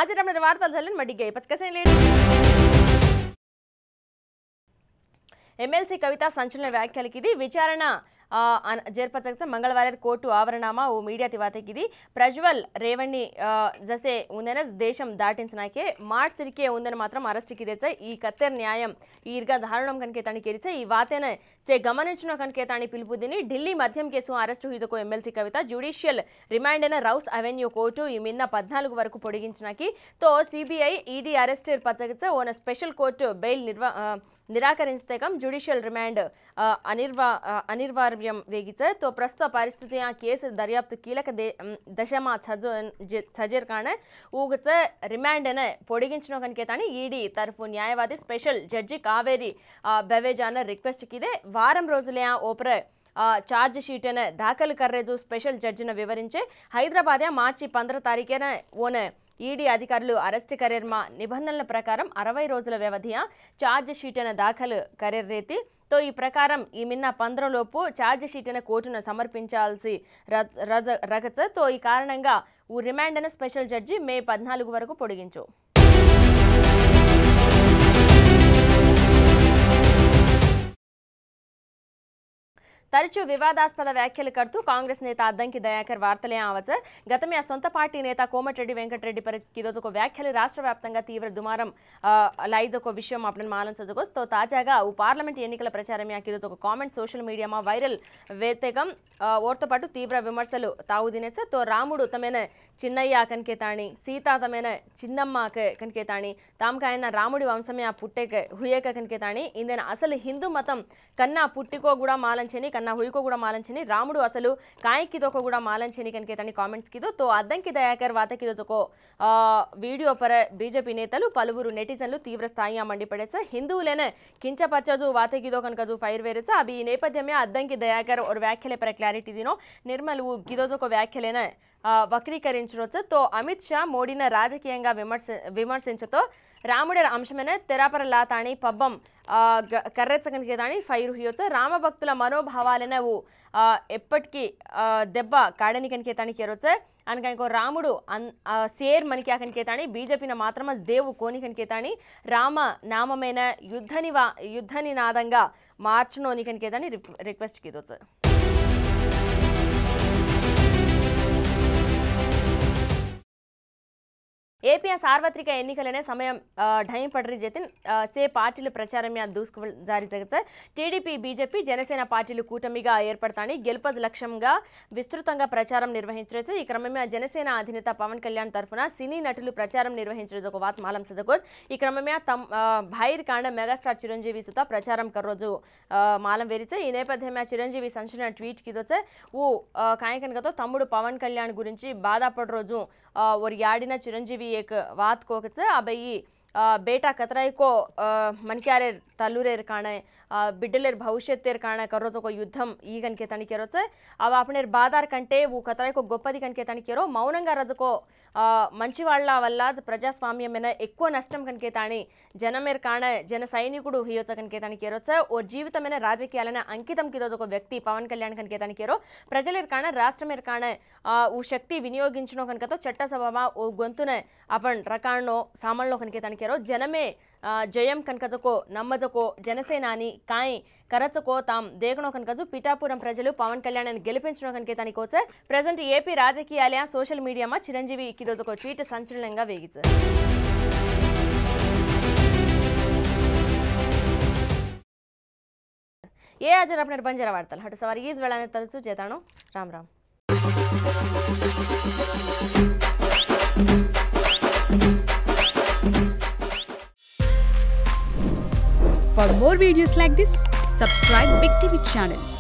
आज अपने वार्ता चलन मड्डी गई 50 लेडी एमएलसी कविता संचलन व्याख्यलकिदी विचारण जेरपचकचा मंगळवार कोर्टु आवरणमा ओ मीडिया तिवातेकिदी प्रज्वल रेवण्णी जसे उंदनस देशम दाटिंचनाके मार्च तिरिके उंदन मात्रम अरेस्ट किदेच ई कत्तेर न्यायम ఈర్గా దారుణం కనకేతాని కెరిచే ఈ వాతేన సే గమనించిన కనకేతాని పిలుపుదిని ఢిల్లీ మధ్యం కేసు అరెస్టు హీజకో ఎమ్మెల్సీ కవిత జ్యుడిషియల్ రిమాండ్ అయిన రౌస్ అవెన్యూ కోర్టు ఈ మిన్న 14 వరకు పొడిగించినాకి తో సిబిఐ ఈడీ అరెస్ట్ పచ్చగచ ఓన స్పెషల్ కోర్టు బెయిల్ నిరాకరించతేకం జ్యుడిషియల్ రిమాండ్ అనివార్యం వేగిచే తో ప్రస్తుత పరిస్థితి ఆ కేసు దర్యాప్తు కీలక దశమా సజర్ కాణ ఊగచ రిమాండ్ అయిన పొడిగించిన కనకేతాని ఈడీ తరఫు న్యాయవాది స్పెషల్ జడ్జి कावेरी बेवेजान रिक्वेस्ट किदे वारं रोजुले ओपर चार्ज शीट दाखल कर्रेजु स्पेशल जड्जिन विवरिंचे हैदराबाद मार्च 15 तारीखेन ओन ఈడీ అధికారులు అరెస్ట్ కరేర్మా నిబంధనల ప్రకారం 60 రోజుల వ్యవధియ చార్జ్ షీట్ దాఖలు కరేర్రేతి తో ఈ ప్రకారం ఈ మిన్న 15 లోపు చార్జ్ షీట్ కోర్టును సమర్పించాల్సి రగచ తో ఈ కారణంగా ఊ రిమాండ్ స్పెషల్ జడ్జి మే 14 వరకు పొడిగించు తరచూ వివాదాస్పద వ్యాఖ్యలు కడుతూ కాంగ్రెస్ నేత అద్దంకి దయాకర్ వార్తలే ఆవచ్చ గతమే ఆ సొంత పార్టీ నేత కోమటిరెడ్డి వెంకటరెడ్డి పర కిదొక వ్యాఖ్యలు రాష్ట్ర వ్యాప్తంగా తీవ్ర దుమారం లైజొక విషయం అప్పుడు మాలం సజగోస్ తో తాజాగా ఓ పార్లమెంట్ ఎన్నికల ప్రచారం కిదొక కామెంట్ సోషల్ మీడియా మా వైరల్ వేతేగం ఓర్తో పాటు తీవ్ర విమర్శలు తావుదినేచ తో రాముడు తమైన చిన్నయ్య కనకేతాణి సీతా తమైన చిన్నమ్మ కనకేతాణి తామకాయన రాముడి వంశమే ఆ పుట్టేక హుయేక కనకేతాణి ఇందెన అసలు హిందూ మతం కన్నా పుట్టికో కూడా మాలంచని कन्ना हुईको गुड़ा मालंचनी रामुडु असलु कायकिदोको गुड़ा मालंचनी कनकेतानी कामेंट्स किदो तो अद्दंकी दयाकर वातकिदोको वीडियो पर बीजेपी नेतलु पलुवुरु नेटिजन्लु तीव्र स्थायिया मंडिपडेस हिंदुవులనే కించపరచజు వాతకిదో కనకజు ఫైర్ వేరేస అబి ఈ నేపథ్యమే అద్దంకి దయాకర్ और వ్యాఖ్యలే पर క్లారిటీ దినో నిర్మల్ గిదోజోको వ్యాఖ్యలేన వక్రీకరించరోచ తో అమిత్ షా మోడీన రాజకీయంగా విమర్శించతో రాముడి అంశమైన తెరాపర లాతాని పబ్బం కర్రెచ్చకనికేదాని ఫైర్ హుయోచ రామభక్తుల మనోభావాలను ఎప్పటికీ దెబ్బ కాడని కనికేతాని కేరోచ అనగా ఇంకో రాముడు సేర్ మనకి కనికేతాని బీజేపీన మాత్రమ దేవు కోని కనికేతాని రామ నామమైన యుద్ధని నాదంగా మార్చునోని కనికేతాని రిక్వెస్ట్ కిదోచ ఏపీ సార్వత్రిక ఎన్నికలనే సమయం ఢైం పడరి జతిన్ సే పార్టీలు ప్రచారం దూసుకు జారీ జగచ్చ టీడీపీ బీజేపీ జనసేన పార్టీలు కూటమిగా ఏర్పడతాని గెలుపజ్ లక్ష్యంగా విస్తృతంగా ప్రచారం నిర్వహించవచ్చు ఈ క్రమమే జనసేన అధినేత పవన్ కళ్యాణ్ తరఫున సినీ నటులు ప్రచారం నిర్వహించరు ఒక వాత్ మాలం సజగోస్ ఈ క్రమమే భైర్ కాండ మెగాస్టార్ చిరంజీవి సుత ప్రచారం కర్రోజు మాలం వేరిచే ఈ నేపథ్యమే చిరంజీవి సంచలన ట్వీట్ కిదొచ్చ ఊ కాయకనగతో తమ్ముడు పవన్ కళ్యాణ్ గురించి బాధపడ రోజు और याडिना चिरंजीवी एक बात को अब बेटा कतराई को मनक्यारे तल्लूरेर काणे बिड्डलेर भविष्यत्तेर काणे कर्रोजो को युद्धम ई कनकेतानी केरोच अब अपने बादार कंटे वो कतराई को गोप्पदी कनकेतानी केरो मौनंगा रजको మంచి వాళ్ళ వల్ల ప్రజాస్వామ్యమైన ఎక్కువ నష్టం కనకేతాని జనమేర్ కాణ జన సైనికుడు హియోచ కనకేతాని కేరోచ ఓ జీవితమైన రాజకీయాలన అంకితం కిదోజ ఒక వ్యక్తి పవన్ కళ్యాణ్ కనకేతాని కేరో ప్రజలేర్ కాణ రాష్ట్రమేర్ కాణ ఓ శక్తి వినియోగించునో కనకతో చట్టసభమా ఓ గొంతున అపన్ రకాణో సామల్లో కనకేతాని కేరో జనమే జయం కనకజకో నమ్మజకో జనసేనాని కాయ్ కరచకో తాం దేగణో కనకజు పిఠాపురం ప్రజలు పవన్ కళ్యాణ్ గెలిపించడం కనకేతాని కోచ ప్రెజెంట్ ఏపీ రాజకీయాల సోషల్ మీడియా మా చిరంజీవి కిదోజకో ట్వీట్ సంచలనంగా వేగిచ ये आज अपने बंजारा वार्ता हट सवार ఈజ్ వెళ్ళానే తరచు చేతాను Ram Ram For more videos like this, subscribe Big TV channel.